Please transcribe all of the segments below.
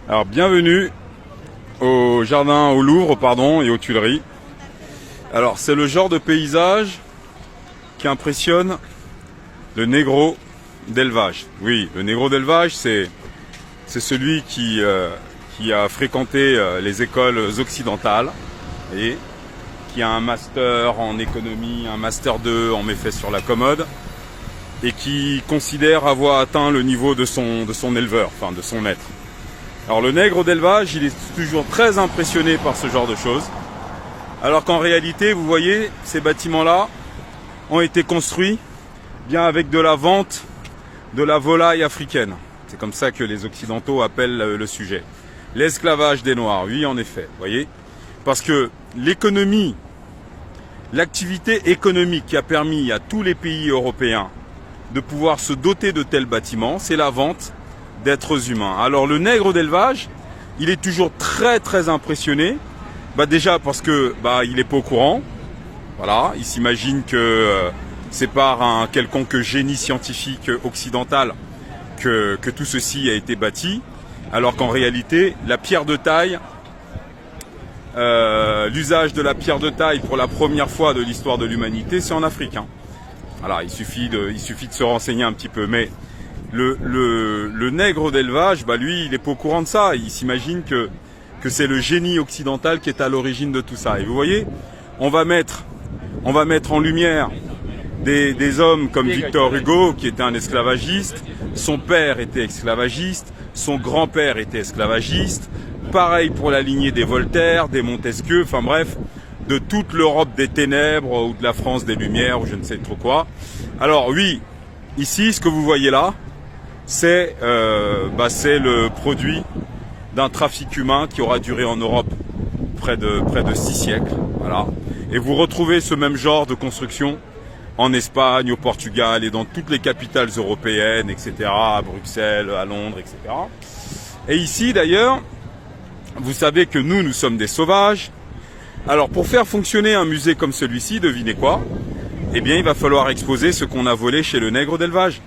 Alors bienvenue au jardin, au Louvre pardon, et aux Tuileries. Alors c'est le genre de paysage qui impressionne le négro d'élevage. Oui, le négro d'élevage, c'est celui qui a fréquenté les écoles occidentales et qui a un master en économie, un master 2 en méfaits sur la commode et qui considère avoir atteint le niveau de son éleveur, enfin de son maître. Alors le nègre d'élevage, il est toujours très impressionné par ce genre de choses. Alors qu'en réalité, vous voyez, ces bâtiments-là ont été construits bien avec de la vente de la volaille africaine. C'est comme ça que les Occidentaux appellent le sujet. L'esclavage des Noirs, oui en effet, vous voyez. Parce que l'économie, l'activité économique qui a permis à tous les pays européens de pouvoir se doter de tels bâtiments, c'est la vente d'êtres humains. Alors le nègre d'élevage, il est toujours très impressionné. Déjà parce que il est pas au courant. Voilà, il s'imagine que c'est par un quelconque génie scientifique occidental que tout ceci a été bâti, alors qu'en réalité, la pierre de taille, l'usage de la pierre de taille pour la première fois de l'histoire de l'humanité, c'est en Afrique. Voilà, il suffit de se renseigner un petit peu, mais le nègre d'élevage, lui, il est pas au courant de ça. Il s'imagine que c'est le génie occidental qui est à l'origine de tout ça. Et vous voyez, on va mettre en lumière des hommes comme Victor Hugo, qui était un esclavagiste. Son père était esclavagiste, son grand-père était esclavagiste. Pareil pour la lignée des Voltaire, des Montesquieu, enfin bref, de toute l'Europe des ténèbres ou de la France des Lumières ou je ne sais trop quoi. Alors oui, ici, ce que vous voyez là, c'est le produit d'un trafic humain qui aura duré en Europe près de 6 siècles. Voilà. Et vous retrouvez ce même genre de construction en Espagne, au Portugal et dans toutes les capitales européennes, etc., à Bruxelles, à Londres, etc. Et ici d'ailleurs, vous savez que nous sommes des sauvages. Alors pour faire fonctionner un musée comme celui-ci, devinez quoi? Eh bien il va falloir exposer ce qu'on a volé chez le nègre d'élevage.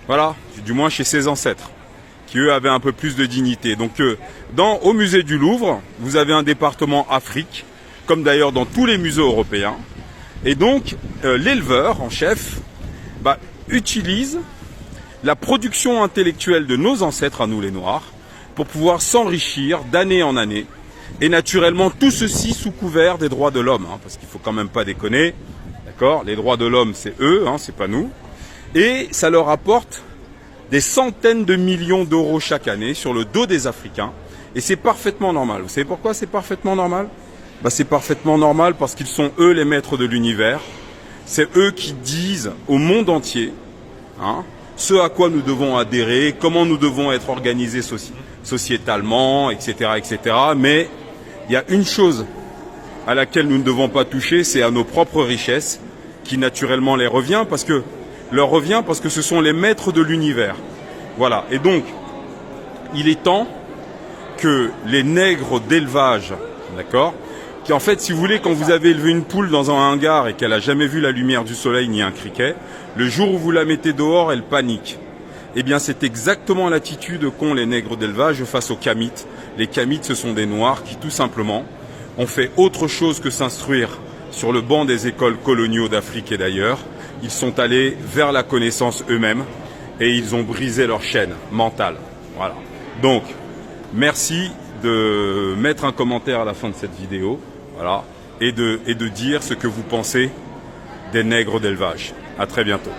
Voilà, du moins chez ses ancêtres, qui eux avaient un peu plus de dignité. Donc au musée du Louvre, vous avez un département Afrique, comme d'ailleurs dans tous les musées européens. Et donc l'éleveur en chef utilise la production intellectuelle de nos ancêtres à nous les Noirs pour pouvoir s'enrichir d'année en année. Et naturellement tout ceci sous couvert des droits de l'homme, parce qu'il faut quand même pas déconner, d'accord? Les droits de l'homme c'est eux, c'est pas nous. Et ça leur apporte des centaines de millions d'euros chaque année sur le dos des Africains. Et c'est parfaitement normal. Vous savez pourquoi c'est parfaitement normal? C'est parfaitement normal parce qu'ils sont eux les maîtres de l'univers. C'est eux qui disent au monde entier ce à quoi nous devons adhérer, comment nous devons être organisés sociétalement, etc., etc. Mais il y a une chose à laquelle nous ne devons pas toucher, c'est à nos propres richesses, qui naturellement leur revient parce que ce sont les maîtres de l'univers. Voilà. Et donc, il est temps que les nègres d'élevage, d'accord, qui en fait, si vous voulez, quand vous avez élevé une poule dans un hangar et qu'elle n'a jamais vu la lumière du soleil ni un criquet, le jour où vous la mettez dehors, elle panique. Eh bien, c'est exactement l'attitude qu'ont les nègres d'élevage face aux Kamites. Les Kamites, ce sont des Noirs qui, tout simplement, ont fait autre chose que s'instruire sur le banc des écoles coloniaux d'Afrique et d'ailleurs. Ils sont allés vers la connaissance eux-mêmes et ils ont brisé leur chaîne mentale. Voilà. Donc, merci de mettre un commentaire à la fin de cette vidéo, voilà, et de dire ce que vous pensez des nègres d'élevage. À très bientôt.